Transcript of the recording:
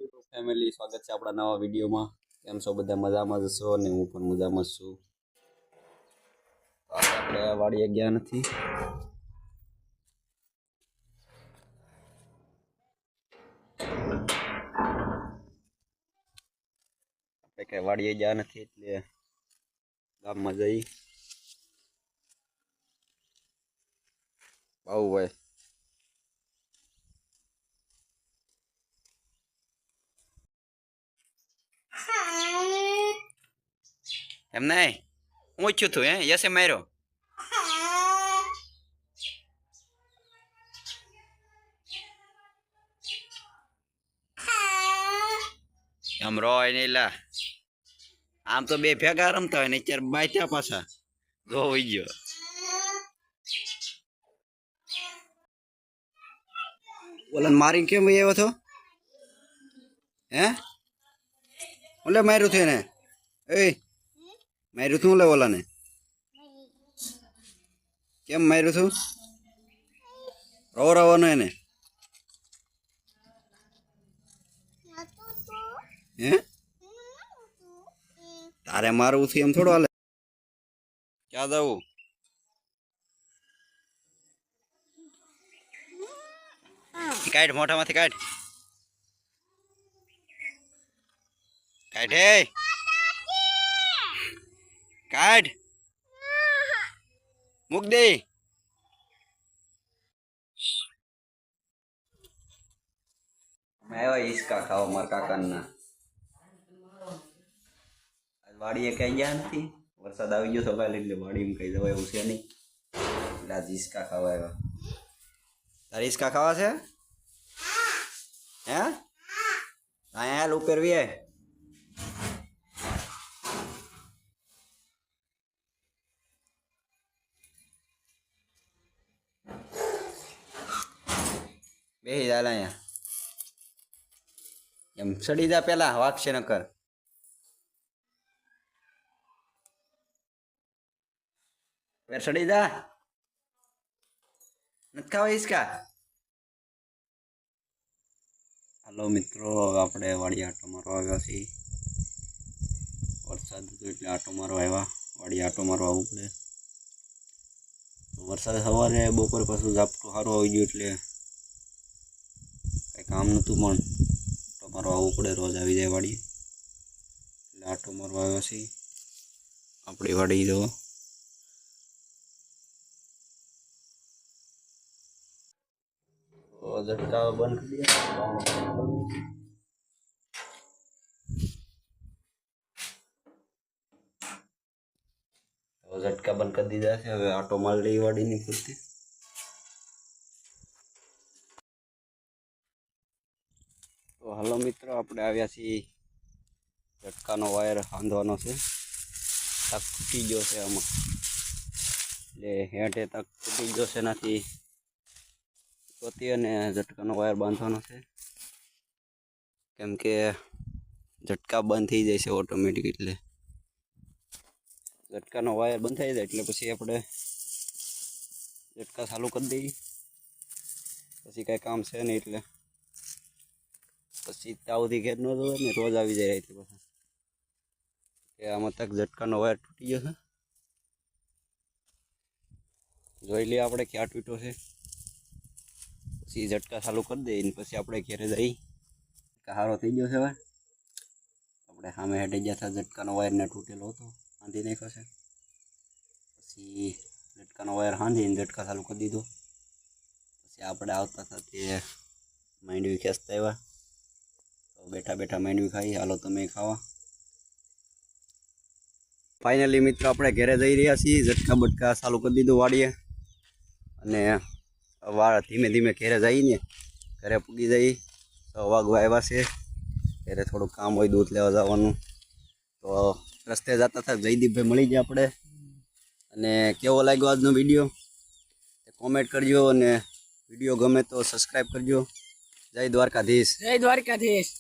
YouTube family, સ્વાગત છે આપણા નવા વિડીયોમાં. કેમ છો બધા? મજામાં જ છો ને? હું પણ મજામાં જ છું. આપણે વાડીએ ગયા નથી. આપણે કઈ વાડીએ ગયા નથી એટલે ગામમાં જઈ આવું હોય. એમ નહીં, હું ઈચ્છું તું યસે માર્યો. આમ રોય નહીં લા. આમ તો બે ભેગા રમતા હોય ને અત્યારે બાયતા પાછા જોઈ ગયો. ઓલા મારી કેમ આવ્યો હતો? હે ઓલે માર્યું થયું ને? એ માર્યું તું? ઓલે ઓલાને કેમ માર્યું તું? રવરાવાનો એને? હે તારે મારવું છે એમ થોડું હાલે. ક્યાં જવું? કાઢ મોઢામાંથી કાઢ. કાઢ હે કાઢ. મૂક દે. આવ્યા હિસકા ખાવા મારા કાકાના. વાડીએ કઈ ગયા નથી. વરસાદ આવી ગયો તો કાલે એટલે વાડીમાં કઈ જવાય એવું છે નહીં. એટલે આજ હિસકા ખાવા આવ્યા. તારે હિસકા ખાવા છે? હે અહીંયા હાલ ઉપેરવી હે. બેહી જાય અહીંયા. એમ સડી જા પેલા, વાગશે નકર. પેર સડી જા. નથી ખાવા હિસકા? હાલો મિત્રો, આપણે વાડી આટો મારવા આવ્યા છીએ. વરસાદ હતો એટલે આટો મારવા આવ્યા. વાડી આટો મારવા આવવું પડે. વરસાદ સવારે બપોર પાછું ઝાપટું સારું આવી ગયું એટલે કંઈ કામ નહોતું, પણ આટો મારવા આવવું પડે. રોજ આવી જાય વાડી એટલે આટો મારવા આવ્યા છીએ. આપણી વાડી જો ઝટકા બંધ કરી દે. ઝટકા બંધ કરી દીધા છે. હવે આટો માર લઈ વાડીની પૂરતી. તો હાલો મિત્રો, આપણે આવ્યા છીએ. ઝટકાનો વાયર બાંધવાનો છે. તક તૂટી ગયો છે આમાં, એટલે હેઠે તક તૂટી ગયો છે. એનાથી અને ઝટકાનો વાયર બાંધવાનો છે, કેમ કે ઝટકા બંધ થઈ જાય છે ઓટોમેટિક. એટલે ઝટકાનો વાયર બંધ થઈ જાય એટલે પછી આપણે ઝટકા ચાલુ કરી દઈએ. પછી કાંઈ કામ છે નહીં, એટલે પછી તાવથી ઘેર ન જોવે ને રોજ આવી જાય રાતે પાછા. કે આમાં તક ઝટકાનો વાયર તૂટી ગયો છે. જોઈ લઈએ આપણે ક્યાં તૂટ્યો છે. પછી ઝટકા ચાલુ કરી દઈએ ને પછી આપણે ઘેરે જઈ. હારો થઈ ગયો છે. હવે આપણે સામે હેઠે ગયા હતા, ઝટકાનો વાયરને તૂટેલો હતો, બાંધી નાખ્યો છે. પછી ઝટકાનો વાયર બાંધીને ઝટકા ચાલુ કરી દીધો. પછી આપણે આવતા હતા તે માંડવી ખેંચતા આવ્યા. તો બેઠા બેઠા માંડવી ખાઈ. હાલો તમે ખાવા. ફાઇનલી મિત્રો, આપણે ઘરે જઈ રહ્યા છીએ. ઝટકા બટકા ચાલુ કરી દીધું વાડીએ, અને ધીમે ધીમે ઘરે જઈને ઘરે પૂગી જઈ. 6 વાગવા આવ્યા છે. ઘરે થોડું કામ હોય, દૂધ લેવા જવાનું. તો રસ્તે જતા હતા જયદીપભાઈ મળી ગયા આપણે. અને કેવો લાગ્યો આજનો વિડીયો કોમેન્ટ કરજો, અને વિડીયો ગમે તો સબસ્ક્રાઈબ કરજો. જય દ્વારકાધીશ. જય દ્વારકાધીશ.